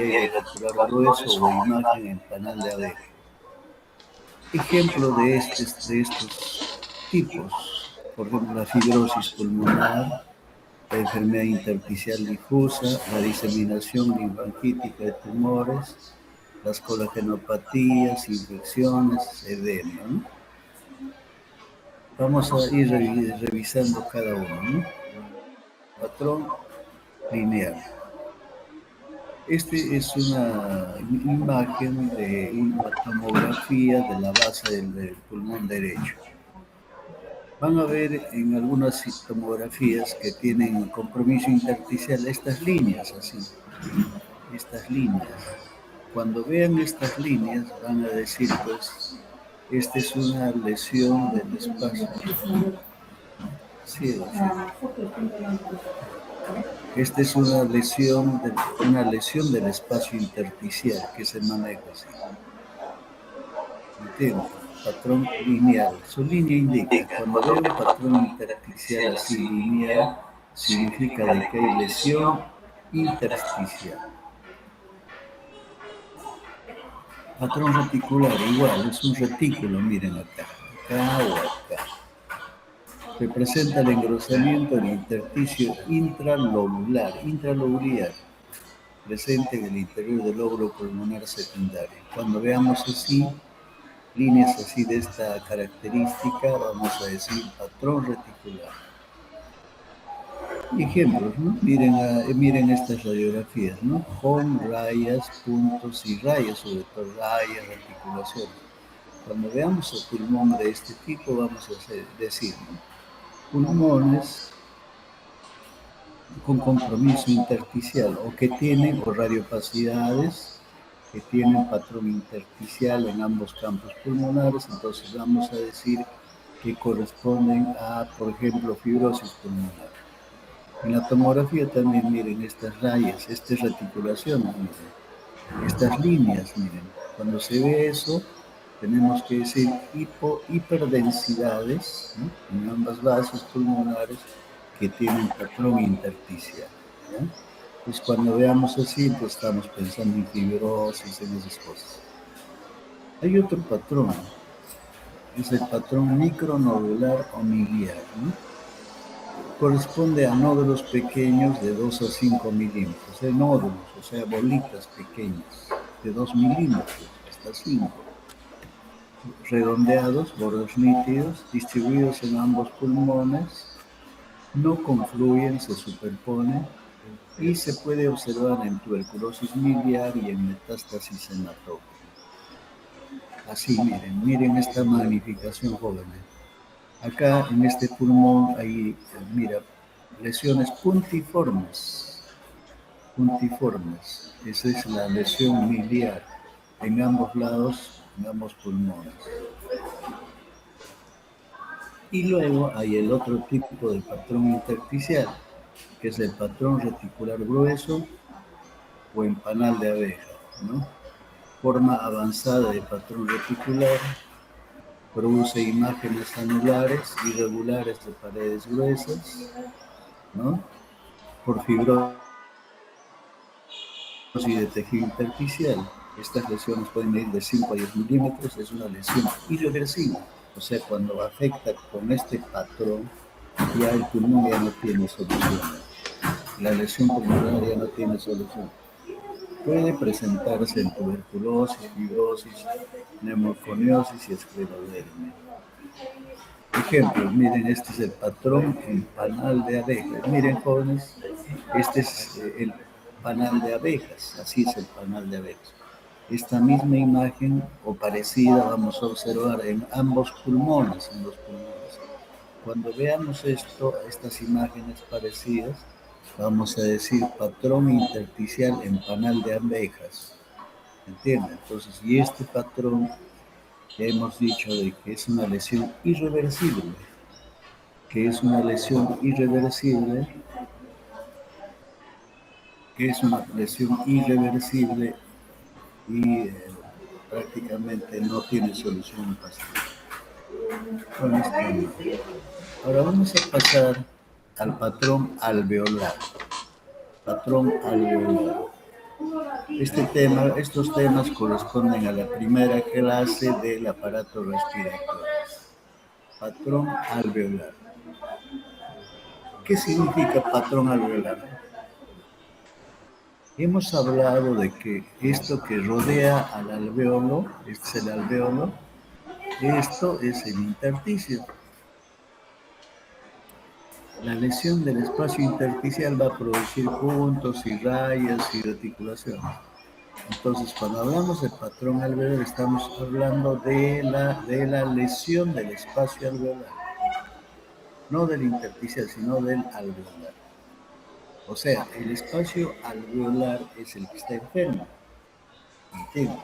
reticular grueso o imagen en panal de abeja. Ejemplo de estos tipos, por ejemplo, la fibrosis pulmonar, la enfermedad intersticial difusa, la diseminación linfangítica de tumores, las colagenopatías, infecciones, edema, ¿no? Vamos a ir revisando cada uno, ¿no? Patrón lineal. Este es una imagen de una tomografía de la base del pulmón derecho. Van a ver en algunas tomografías que tienen compromiso intersticial estas líneas, así, estas líneas. Cuando vean estas líneas van a decir, pues, esta es una lesión del espacio. Sí, esta es una lesión del espacio intersticial que se maneja así. ¿Entiendes? Patrón lineal. Su línea indica, cuando veo un patrón intersticial así lineal, significa de que hay lesión intersticial. Patrón reticular, igual, es un retículo, miren acá o acá. Representa el engrosamiento del intersticio intralobular, presente en el interior del lóbulo pulmonar secundario. Cuando veamos así, líneas así de esta característica, vamos a decir patrón reticular. Ejemplos, ¿no? Miren estas radiografías, ¿no? Con rayas, puntos y rayas, sobre todo rayas, reticulaciones. Cuando veamos el pulmón de este tipo, vamos a decir, ¿no? Pulmones con compromiso intersticial o que tienen o radiopacidades que tienen patrón intersticial en ambos campos pulmonares, entonces vamos a decir que corresponden a, por ejemplo, fibrosis pulmonar. En la tomografía también miren estas rayas, estas reticulaciones, miren, estas líneas, miren. Cuando se ve eso, tenemos que decir hiperdensidades, ¿no? En ambas bases pulmonares que tienen patrón intersticial, ¿ya? Pues cuando veamos así, pues estamos pensando en fibrosis, en esas cosas. Hay otro patrón, es el patrón micronodular o miliar, ¿no? Corresponde a nódulos pequeños de 2 a 5 milímetros, nódulos, o sea, bolitas pequeñas, de 2 milímetros hasta 5, redondeados, bordes nítidos, distribuidos en ambos pulmones, no confluyen, se superponen y se puede observar en tuberculosis miliar y en metástasis hematócrina. Así, miren esta magnificación, jóvenes. Acá en este pulmón hay, mira, lesiones puntiformes. Esa es la lesión miliar en ambos lados, en ambos pulmones. Y luego hay el otro tipo de patrón intersticial, que es el patrón reticular grueso o en panal de abeja, ¿no? Forma avanzada de patrón reticular, produce imágenes anulares irregulares de paredes gruesas, ¿no? Por fibrosis de tejido intersticial. Estas lesiones pueden medir de 5 a 10 milímetros, es una lesión irreversible. O sea, cuando afecta con este patrón, ya el pulmón ya no tiene solución. La lesión pulmonar ya no tiene solución. Puede presentarse en tuberculosis, fibrosis, neumoconiosis y esclerodermia. Ejemplos, miren, este es el patrón en panal de abejas. Miren, jóvenes, este es el panal de abejas, así es el panal de abejas. Esta misma imagen o parecida vamos a observar en ambos pulmones, en los pulmones. Cuando veamos estas imágenes parecidas, vamos a decir patrón intersticial en panal de abejas. ¿Entienden? Entonces, y este patrón ya hemos dicho de que es una lesión irreversible, y prácticamente no tiene solución fácil. Ahora vamos a pasar al patrón alveolar. Estos temas corresponden a la primera clase del aparato respiratorio. Patrón alveolar. ¿Qué significa patrón alveolar? Hemos hablado de que esto que rodea al alveolo, este es el alveolo, esto es el intersticio. La lesión del espacio intersticial va a producir puntos y rayas y reticulaciones. Entonces, cuando hablamos de patrón alveolar, estamos hablando de la lesión del espacio alveolar, no del intersticial, sino del alveolar. O sea, el espacio alveolar es el que está enfermo. ¿Entiendes?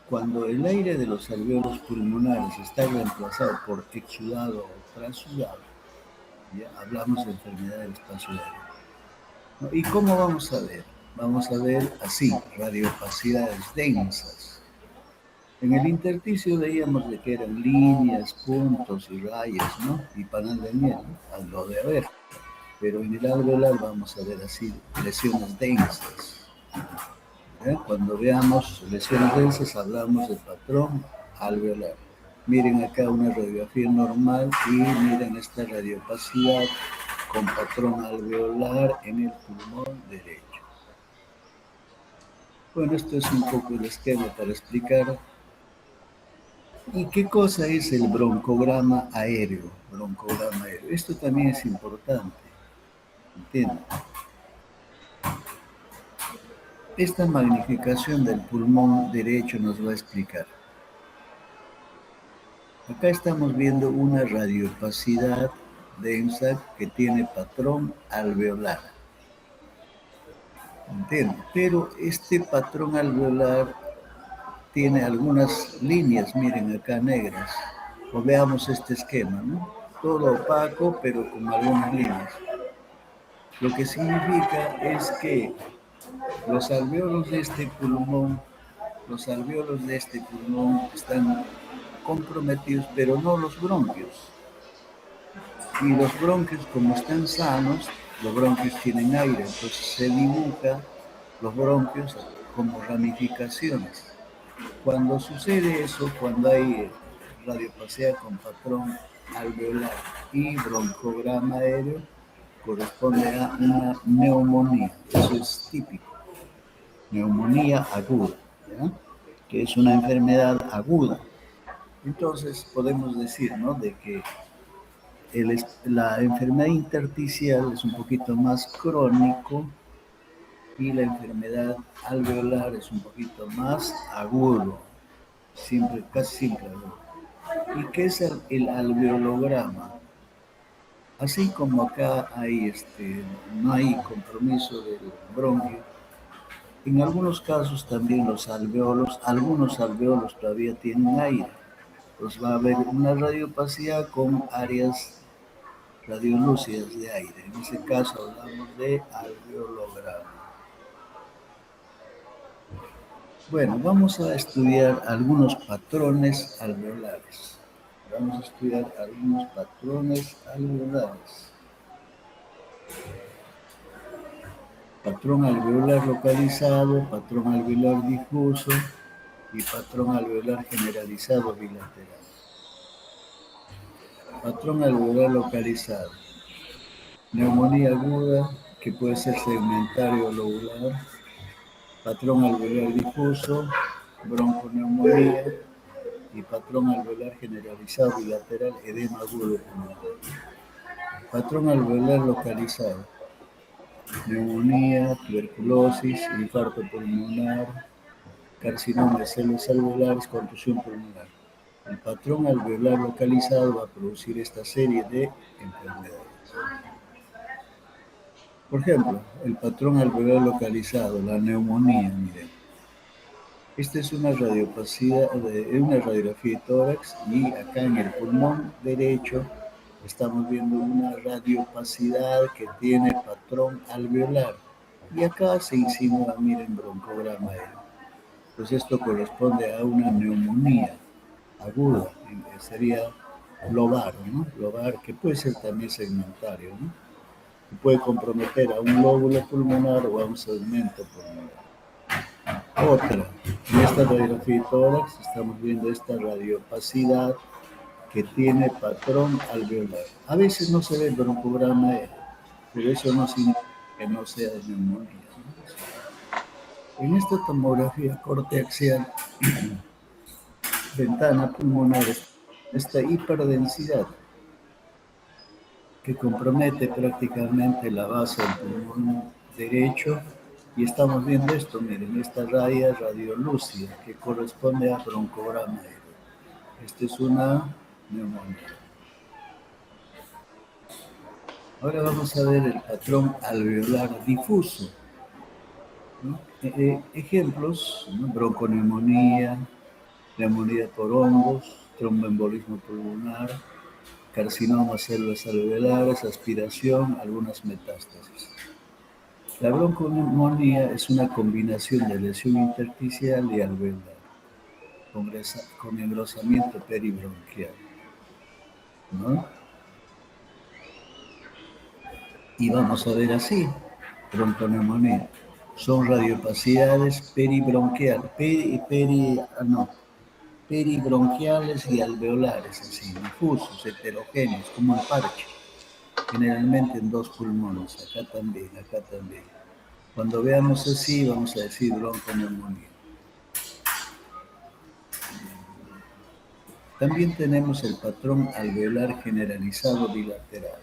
Cuando el aire de los alveolos pulmonares está reemplazado por exudado o transudado, ya hablamos de enfermedad del espacio aéreo. ¿No? ¿Y cómo vamos a ver? Vamos a ver así, radiopacidades densas. En el intersticio veíamos de que eran líneas, puntos y rayas, ¿no? Y panal de miel, ¿no? Al lo de haber. Pero en el alveolar vamos a ver así, lesiones densas. ¿Ya? Cuando veamos lesiones densas hablamos del patrón alveolar. Miren acá una radiografía normal y miren esta radiopacidad con patrón alveolar en el pulmón derecho. Bueno, esto es un poco el esquema para explicar. ¿Y qué cosa es el broncograma aéreo? Broncograma aéreo. Esto también es importante, ¿entienden? Esta magnificación del pulmón derecho nos va a explicar. Acá estamos viendo una radiopacidad densa que tiene patrón alveolar. ¿Entienden? Pero este patrón alveolar tiene algunas líneas, miren acá negras. O veamos este esquema, ¿no? Todo opaco, pero con algunas líneas. Lo que significa es que los alveolos de este pulmón, están comprometidos, pero no los bronquios. Y los bronquios, como están sanos, los bronquios tienen aire, entonces se dibuja los bronquios como ramificaciones. Cuando sucede eso, cuando hay radiopacidad con patrón alveolar y broncograma aéreo, corresponde a una neumonía. Eso es típico. Neumonía aguda, ¿ya? Que es una enfermedad aguda. Entonces podemos decir, ¿no?, de que la enfermedad intersticial es un poquito más crónico y la enfermedad alveolar es un poquito más agudo, siempre, casi siempre agudo. ¿Y qué es el alveolograma? Así como acá no hay compromiso del bronquio, en algunos casos también algunos alveolos todavía tienen aire. Pues va a haber una radiopacidad con áreas radiolúcidas de aire. En ese caso hablamos de alveolograma. Bueno, vamos a estudiar algunos patrones alveolares. Patrón alveolar localizado, patrón alveolar difuso y patrón alveolar generalizado bilateral. Patrón alveolar localizado. Neumonía aguda, que puede ser segmentario o lobular. Patrón alveolar difuso, bronconeumonía y patrón alveolar generalizado bilateral, edema agudo pulmonar. Patrón alveolar localizado. Neumonía, tuberculosis, infarto pulmonar, carcinoma de células alveolares, contusión pulmonar. El patrón alveolar localizado va a producir esta serie de enfermedades. Por ejemplo, el patrón alveolar localizado, la neumonía, miren. Esta es una radiografía de tórax y acá en el pulmón derecho estamos viendo una radiopacidad que tiene patrón alveolar. Y acá se insinúa, miren, broncograma aéreo. Pues esto corresponde a una neumonía aguda, sería lobar, ¿no? Lobar, que puede ser también segmentario, ¿no? Que puede comprometer a un lóbulo pulmonar o a un segmento pulmonar. Otra, en esta radiografía de tórax estamos viendo esta radiopacidad que tiene patrón alveolar. A veces no se ve el broncograma aéreo, pero eso no significa que no sea de neumonía, ¿no? En esta tomografía corte axial, ventana pulmonar, esta hiperdensidad que compromete prácticamente la base del pulmón derecho. Y estamos viendo esto, miren, esta raya radiolúcida que corresponde a broncograma aéreo. Esta es una neumonía. Ahora vamos a ver el patrón alveolar difuso, ¿no? Ejemplos, ¿no? Bronconeumonía, neumonía por hongos, tromboembolismo pulmonar, carcinoma, células alveolares, aspiración, algunas metástasis. La bronconeumonía es una combinación de lesión intersticial y alveolar, con engrosamiento peribronquial, ¿no? Y vamos a ver así, bronconeumonía. Son radiopacidades peribronquiales y alveolares, así, difusos, heterogéneos, como un parche, generalmente en dos pulmones, acá también, acá también. Cuando veamos así, vamos a decir bronconeumonía. También tenemos el patrón alveolar generalizado bilateral.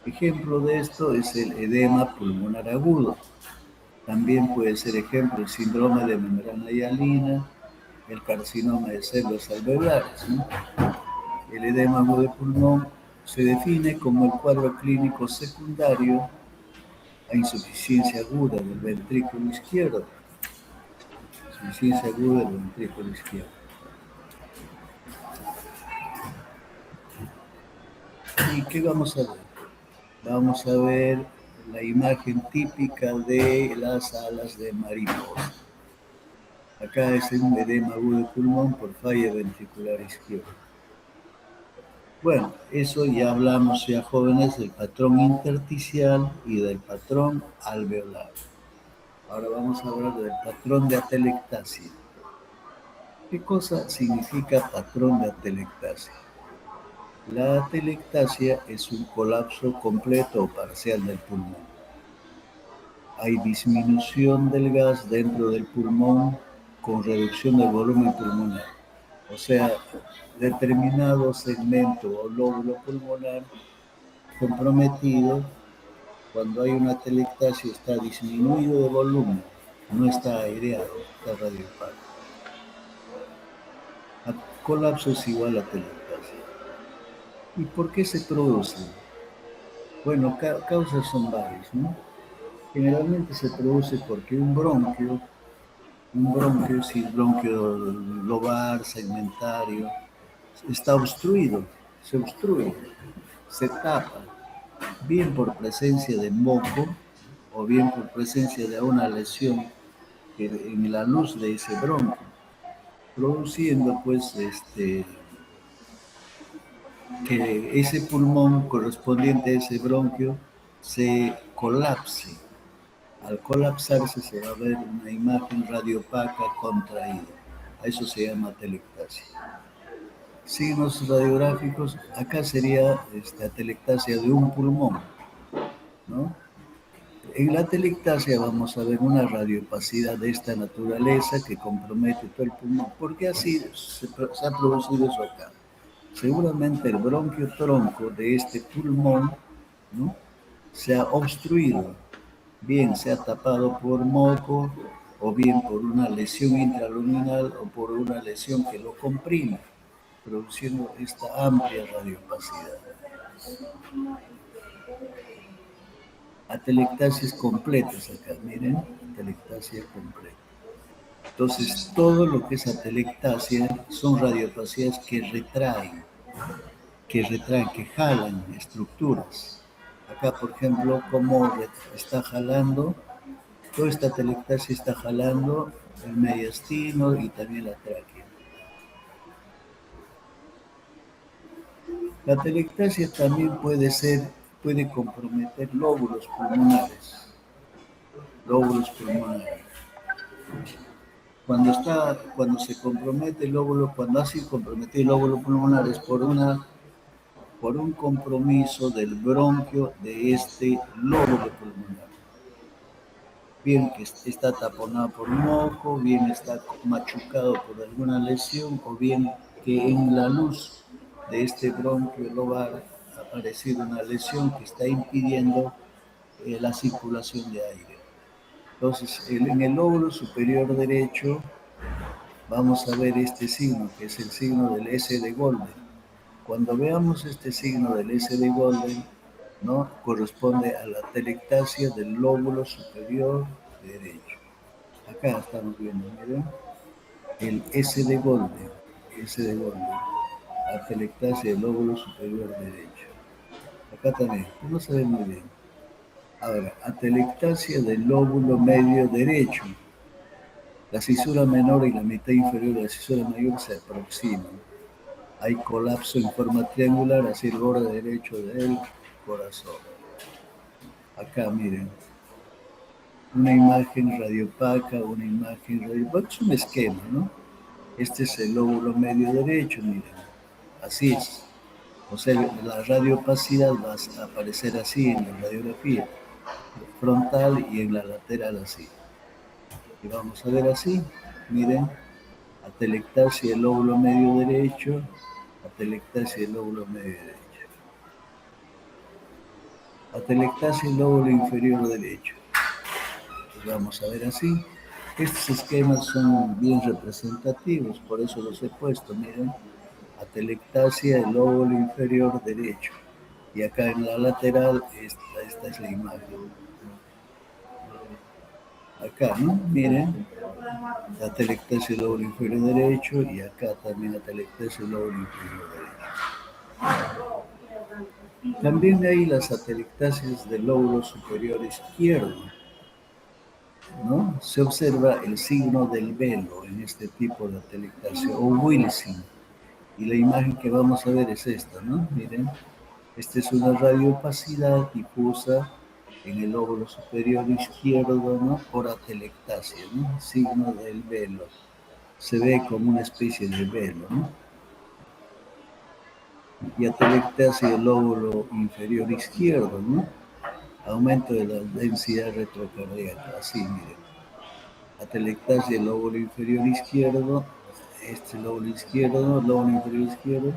Ejemplo de esto es el edema pulmonar agudo. También puede ser ejemplo el síndrome de membrana hialina, el carcinoma de células alveolares, ¿no? El edema agudo de pulmón se define como el cuadro clínico secundario a insuficiencia aguda del ventrículo izquierdo. Insuficiencia aguda del ventrículo izquierdo. ¿Y qué vamos a ver? Vamos a ver la imagen típica de las alas de mariposa. Acá es un edema agudo de pulmón por falla ventricular izquierda. Bueno, eso ya hablamos ya jóvenes del patrón intersticial y del patrón alveolar. Ahora vamos a hablar del patrón de atelectasia. ¿Qué cosa significa patrón de atelectasia? La atelectasia es un colapso completo o parcial del pulmón. Hay disminución del gas dentro del pulmón con reducción del volumen pulmonar. O sea, determinado segmento o lóbulo pulmonar comprometido, cuando hay una atelectasia está disminuido de volumen, no está aireado, está radiopático. Colapso es igual a atelectasia. ¿Y por qué se produce? Bueno, causas son varias, ¿no? Generalmente se produce porque un bronquio, sí, bronquio lobar, segmentario, está obstruido, se obstruye, se tapa, bien por presencia de moco o bien por presencia de una lesión en la luz de ese bronquio, produciendo pues que ese pulmón correspondiente a ese bronquio se colapse. Al colapsarse se va a ver una imagen radiopaca contraída. A eso se llama atelectasia. Signos radiográficos, acá sería atelectasia de un pulmón, ¿no? En la atelectasia vamos a ver una radiopacidad de esta naturaleza que compromete todo el pulmón. ¿Por qué así se ha producido eso acá? Seguramente el bronquio tronco de este pulmón, ¿no?, se ha obstruido, bien se ha tapado por moco, o bien por una lesión intraluminal, o por una lesión que lo comprime, produciendo esta amplia radiopacidad. Atelectasias completas acá, miren, atelectasia completa. Entonces, todo lo que es atelectasia son radiopacias que retraen, que jalan estructuras. Acá, por ejemplo, como está jalando, toda esta atelectasia está jalando el mediastino y también la tráquea. La atelectasia también puede comprometer lóbulos pulmonares. Lóbulos pulmonares. Cuando se compromete el lóbulo, cuando ha sido comprometido el lóbulo pulmonar es por un compromiso del bronquio de este lóbulo pulmonar. Bien que está taponado por moco, bien está machucado por alguna lesión, o bien que en la luz de este bronquio lobar ha aparecido una lesión que está impidiendo la circulación de aire. Entonces, en el lóbulo superior derecho vamos a ver este signo, que es el signo del S de Golden. Cuando veamos este signo del S de Golden, ¿no? Corresponde a la telectasia del lóbulo superior derecho. Acá estamos viendo, miren, el S de Golden, la telectasia del lóbulo superior derecho. Acá también, no se ve muy bien. Ahora, atelectasia del lóbulo medio derecho. La cisura menor y la mitad inferior de la cisura mayor se aproximan. Hay colapso en forma triangular hacia el borde derecho del corazón. Acá, miren, una imagen radiopaca, una imagen radiopaca, es un esquema, ¿no? Este es el lóbulo medio derecho, miren, así es. O sea, la radiopacidad va a aparecer así en la radiografía, frontal y en la lateral así. Y vamos a ver así, miren, atelectasia del lóbulo medio derecho, atelectasia del lóbulo medio derecho. Atelectasia del lóbulo inferior derecho. Pues vamos a ver así. Estos esquemas son bien representativos, por eso los he puesto, miren, atelectasia del lóbulo inferior derecho. Y acá en la lateral, esta es la imagen. Acá, ¿no? Miren, la atelectasia del lóbulo inferior derecho y acá también la atelectasia del lóbulo inferior derecho. También hay las atelectasias del lóbulo superior izquierdo, ¿no? Se observa el signo del velo en este tipo de atelectasia o Wilson. Y la imagen que vamos a ver es esta, ¿no? Miren, esta es una radiopacidad difusa en el lóbulo superior izquierdo, ¿no? Por atelectasia, ¿no? Signo del velo. Se ve como una especie de velo, ¿no? Y atelectasia del lóbulo inferior izquierdo, ¿no? Aumento de la densidad retrocardíaca, así, miren. Atelectasia del lóbulo inferior izquierdo, este lóbulo inferior izquierdo,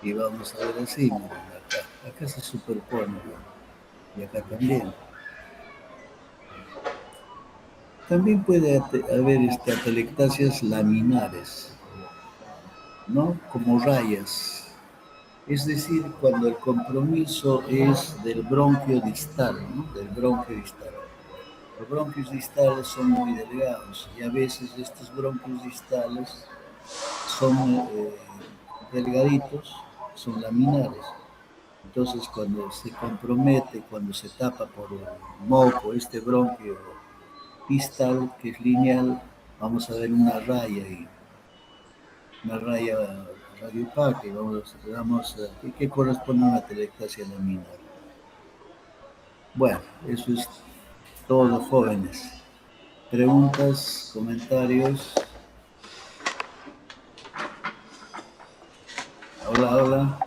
y vamos a ver así, miren, acá se superpone, ¿no? Y acá también. También puede haber atelectasias laminares, ¿no? Como rayas. Es decir, cuando el compromiso es del bronquio distal, ¿no? Del bronquio distal. Los bronquios distales son muy delgados y a veces estos bronquios distales son delgaditos, son laminares. Entonces, cuando se compromete, cuando se tapa por el moco, este bronquio distal, que es lineal, vamos a ver una raya ahí, una raya radiopaca, y que corresponde a una atelectasia laminar. Bueno, eso es todo, jóvenes. Preguntas, comentarios. Hola, hola.